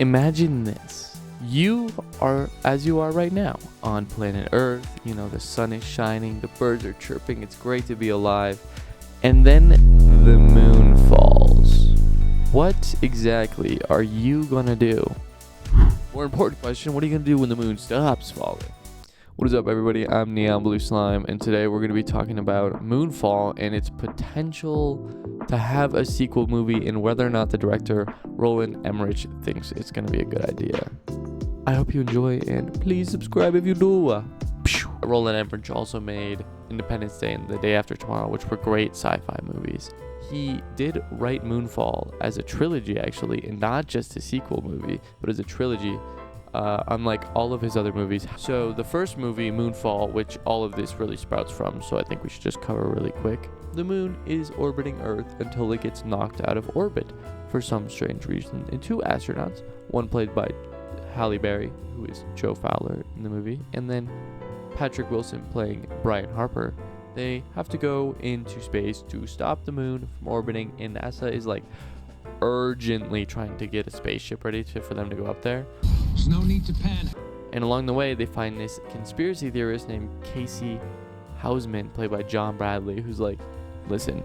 Imagine this. You are as you are right now on planet Earth. You know, the sun is shining, the birds are chirping, it's great to be alive. And then the moon falls. What exactly are you gonna do? More important question, what are you gonna do when the moon stops falling? What is up, everybody? I'm Neon Blue Slime, and today we're going to be talking about Moonfall and its potential to have a sequel movie and whether or not the director, Roland Emmerich, thinks it's going to be a good idea. I hope you enjoy, and please subscribe if you do. Roland Emmerich also made Independence Day and The Day After Tomorrow, which were great sci-fi movies. He did write Moonfall as a trilogy, actually, and not just a sequel movie, but as a trilogy. Unlike all of his other movies. So the first movie, Moonfall, which all of this really sprouts from, so I think we should just cover really quick. The moon is orbiting Earth until it gets knocked out of orbit for some strange reason. And two astronauts, one played by Halle Berry, who is Joe Fowler in the movie, and then Patrick Wilson playing Brian Harper, they have to go into space to stop the moon from orbiting, and NASA is like urgently trying to get a spaceship ready for them to go up there. There's no need to panic. And along the way, they find this conspiracy theorist named Casey Houseman, played by John Bradley, who's like, listen,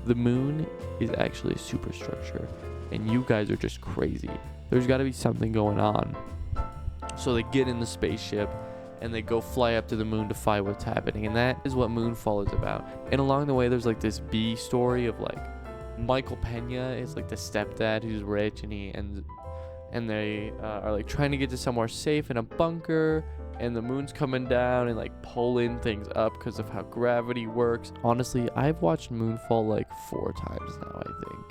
the moon is actually a superstructure, and you guys are just crazy. There's got to be something going on. So they get in the spaceship, and they go fly up to the moon to find what's happening. And that is what Moonfall is about. And along the way, there's like this B story of like, Michael Pena is like the stepdad who's rich, and they are like trying to get to somewhere safe in a bunker, and the moon's coming down and like pulling things up because of how gravity works. Honestly, I've watched Moonfall like 4 times now, I think,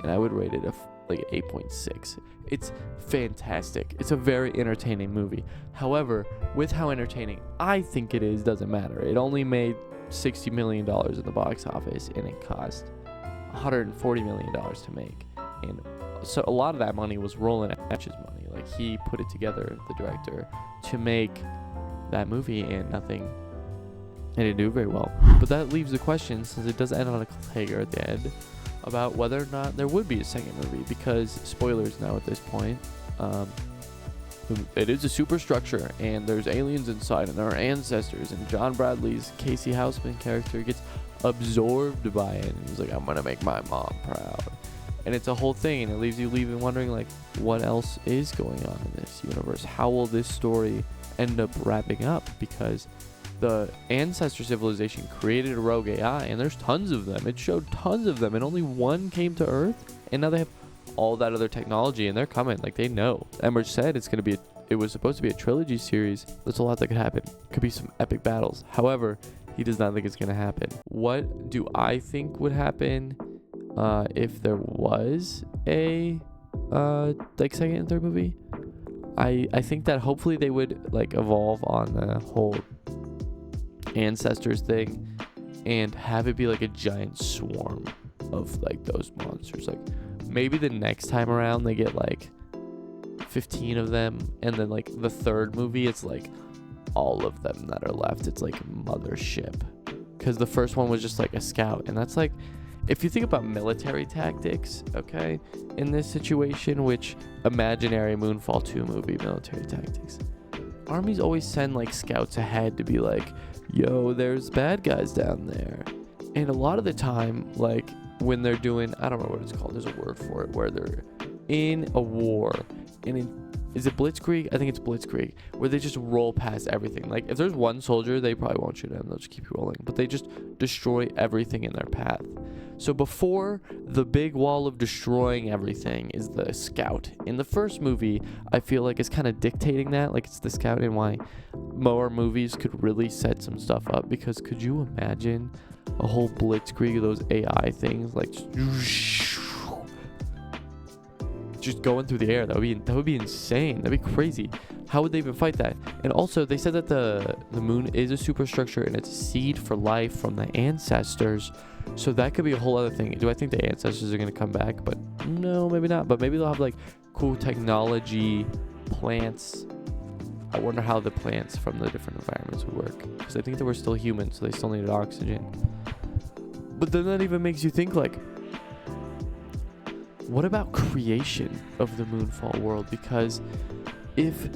and I would rate it like 8.6. It's fantastic. It's a very entertaining movie. However, with how entertaining I think it is, doesn't matter. It only made $60 million in the box office, and it cost $140 million to make. And so a lot of that money was Roland Emmerich's money. Like, he put it together, the director, to make that movie, and it didn't do very well. But that leaves the question, since it does end on a cliffhanger at the end, about whether or not there would be a second movie, because spoilers now at this point, it is a superstructure, and there's aliens inside, and there are ancestors, and John Bradley's Casey Houseman character gets absorbed by it, and he's like, I'm gonna make my mom proud. And it's a whole thing, and it leaves you wondering, like, what else is going on in this universe? How will this story end up wrapping up? Because the ancestor civilization created a rogue AI, and there's tons of them. It showed tons of them, and only one came to Earth, and now they have all that other technology, and they're coming. Like, they know. Emmerich said it was supposed to be a trilogy series. There's a lot that could happen. Could be some epic battles. However, he does not think it's going to happen. What do I think would happen if there was a like second and third movie? I think that hopefully they would like evolve on the whole ancestors thing and have it be like a giant swarm of like those monsters. Like, maybe the next time around they get like 15 of them, and then like the third movie it's like all of them that are left. It's like mothership, because the first one was just like a scout, and that's like, if you think about military tactics, okay, in this situation, which imaginary Moonfall 2 movie military tactics, armies always send like scouts ahead to be like, yo, there's bad guys down there. And a lot of the time, like when they're doing, I don't know what it's called, there's a word for it, where they're in a war, and is it Blitzkrieg? I think it's Blitzkrieg, where they just roll past everything. Like, if there's one soldier, they probably won't shoot him, they'll just keep rolling, but they just destroy everything in their path. So before the big wall of destroying everything is the scout. In the first movie, I feel like it's kind of dictating that, like it's the scout, and why more movies could really set some stuff up, because could you imagine a whole Blitzkrieg of those AI things, like just going through the air? That would be insane. That'd be crazy. How would they even fight that? And also, they said that the moon is a superstructure, and it's a seed for life from the ancestors. So that could be a whole other thing. Do I think the ancestors are going to come back? But no, maybe not. But maybe they'll have like cool technology, plants. I wonder how the plants from the different environments would work, because I think they were still humans, so they still needed oxygen. But then that even makes you think, like, what about creation of the Moonfall world? Because if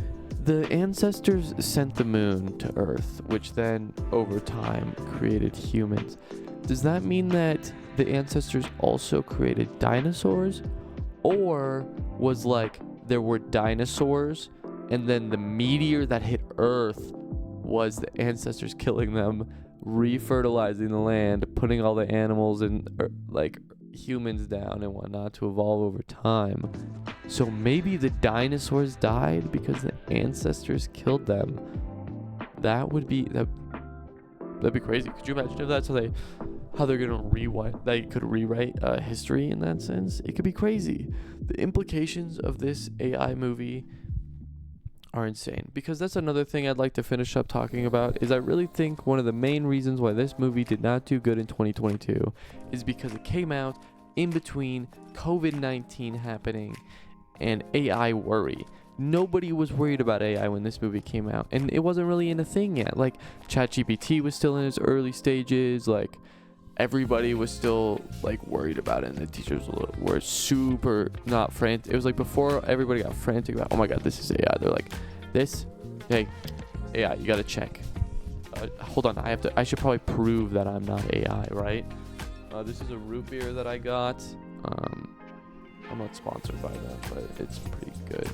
the ancestors sent the moon to Earth, which then over time created humans, does that mean that the ancestors also created dinosaurs? Or was like there were dinosaurs and then the meteor that hit Earth was the ancestors killing them, refertilizing the land, putting all the animals and like humans down and whatnot to evolve over time? So maybe the dinosaurs died because the ancestors killed them. That'd be crazy. Could you imagine if that's how they're gonna rewind? They could rewrite history in that sense. It could be crazy. The implications of this AI movie are insane, because that's another thing I'd like to finish up talking about. Is I really think one of the main reasons why this movie did not do good in 2022 is because it came out in between COVID-19 happening and AI worry. Nobody was worried about AI when this movie came out, and it wasn't really in a thing yet. Like ChatGPT was still in its early stages. Like everybody was still like worried about it, and the teachers were super not frantic. It was like before everybody got frantic about, oh my god, this is AI. They're like, hey, AI, you gotta check. Hold on, I should probably prove that I'm not AI, right? This is a root beer that I got. I'm not sponsored by them, but it's pretty good.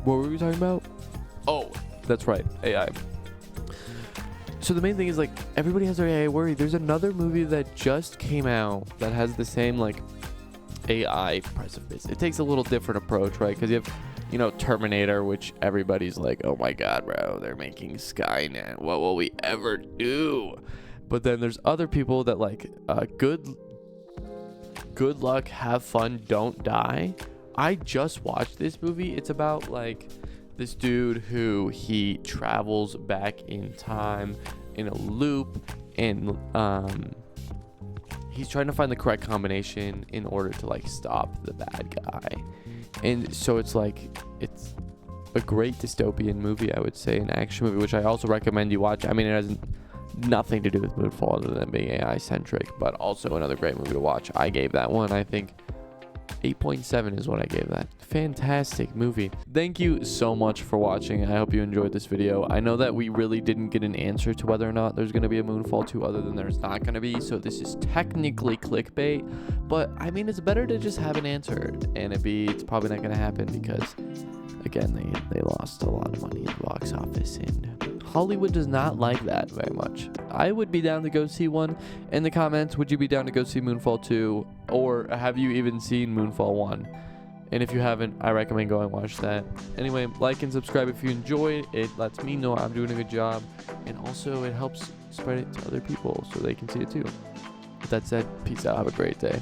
What were we talking about? Oh, that's right, AI. So the main thing is, like, everybody has their AI worry. There's another movie that just came out that has the same, like, AI precipice. It takes a little different approach, right? Because you have, Terminator, which everybody's like, oh my god, bro, they're making Skynet. What will we ever do? But then there's other people that, like, good luck, have fun, don't die. I just watched this movie. It's about, like, this dude who he travels back in time in a loop, and he's trying to find the correct combination in order to, like, stop the bad guy. And so it's it's a great dystopian movie, I would say, an action movie, which I also recommend you watch. I mean, it has nothing to do with Moonfall other than being AI centric, but also another great movie to watch. I gave that one, I think 8.7 is what I gave that. Fantastic movie. Thank you so much for watching. I hope you enjoyed this video. I know that we really didn't get an answer to whether or not there's going to be a Moonfall 2 other than there's not going to be. So this is technically clickbait, but I mean, it's better to just have an answer, and it's probably not going to happen because, again, they lost a lot of money in the box office, and Hollywood does not like that very much. I would be down to go see one. In the comments, would you be down to go see Moonfall 2? Or have you even seen Moonfall 1? And if you haven't, I recommend going and watch that. Anyway, like and subscribe if you enjoyed. It lets me know I'm doing a good job. And also, it helps spread it to other people so they can see it too. With that said, peace out. Have a great day.